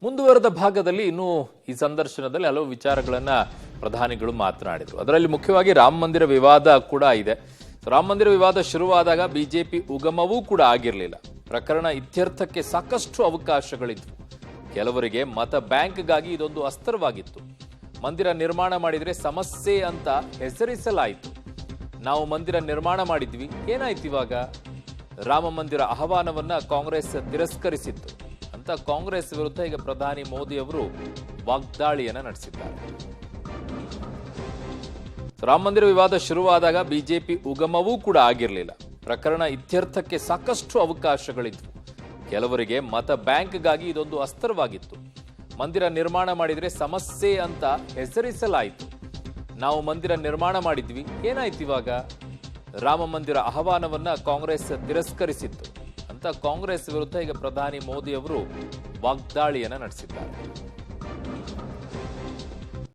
ಮುಂದುವರೆದ ಭಾಗದಲ್ಲಿ ಇನ್ನು ಈ ಸಂದರ್ಶನದಲ್ಲಿ ಹಲವು ವಿಚಾರಗಳನ್ನ ಪ್ರಧಾನಿಗಳು ಮಾತನಾಡಿದರು. ಅದರಲ್ಲಿ ಮುಖ್ಯವಾಗಿ ರಾಮ ಮಂದಿರ ವಿವಾದ ಕೂಡ ಇದೆ. ರಾಮ ಮಂದಿರ ವಿವಾದ ಶುರುವಾದಾಗ ಬಿಜೆಪಿ ಉಗಮವೂ ಕೂಡ ಆಗಿರಲಿಲ್ಲ. ಪ್ರಕರಣ ಇತ್ಯರ್ಥಕ್ಕೆ ಸಾಕಷ್ಟು ಅವಕಾಶಗಳಿದ್ವು. ಕೆಲವರಿಗೆ ಮತ ಬ್ಯಾಂಕ್ಗಾಗಿ ಇದೊಂದು ಅಸ್ತ್ರವಾಗಿತ್ತು. ಮಂದಿರ ನಿರ್ಮಾಣ ಮಾಡಿದ್ರೆ ಸಮಸ್ಯೆ ಅಂತ ಹೆಸರಿಸಲಾಯಿತು. ನಾವು ಮಂದಿರ ನಿರ್ಮಾಣ ಮಾಡಿದ್ವಿ, ಏನಾಯ್ತು ಇವಾಗ? ರಾಮ ಮಂದಿರ ಆಹ್ವಾನವನ್ನ ಕಾಂಗ್ರೆಸ್ ತಿರಸ್ಕರಿಸಿತ್ತು ಅಂತ ಕಾಂಗ್ರೆಸ್ ವಿರುದ್ಧ ಈಗ ಪ್ರಧಾನಿ ಮೋದಿ ಅವರು ವಾಗ್ದಾಳಿಯನ್ನ ನಡೆಸಿದ್ದಾರೆ. ರಾಮ ಮಂದಿರ ವಿವಾದ ಶುರುವಾದಾಗ ಬಿಜೆಪಿ ಉಗಮವೂ ಕೂಡ ಆಗಿರಲಿಲ್ಲ. ಪ್ರಕರಣ ಇತ್ಯರ್ಥಕ್ಕೆ ಸಾಕಷ್ಟು ಅವಕಾಶಗಳಿದ್ವು. ಕೆಲವರಿಗೆ ಮತ ಬ್ಯಾಂಕ್ಗಾಗಿ ಇದೊಂದು ಅಸ್ತ್ರವಾಗಿತ್ತು. ಮಂದಿರ ನಿರ್ಮಾಣ ಮಾಡಿದ್ರೆ ಸಮಸ್ಯೆ ಅಂತ ಹೆಸರಿಸಲಾಯಿತು. ನಾವು ಮಂದಿರ ನಿರ್ಮಾಣ ಮಾಡಿದ್ವಿ, ಏನಾಯ್ತು ಇವಾಗ? ರಾಮ ಮಂದಿರ ಆಹ್ವಾನವನ್ನ ಕಾಂಗ್ರೆಸ್ ತಿರಸ್ಕರಿಸಿತ್ತು ಅಂತ ಕಾಂಗ್ರೆಸ್ ವಿರುದ್ಧ ಈಗ ಪ್ರಧಾನಿ ಮೋದಿ ಅವರು ವಾಗ್ದಾಳಿಯನ್ನ ನಡೆಸಿದ್ದಾರೆ.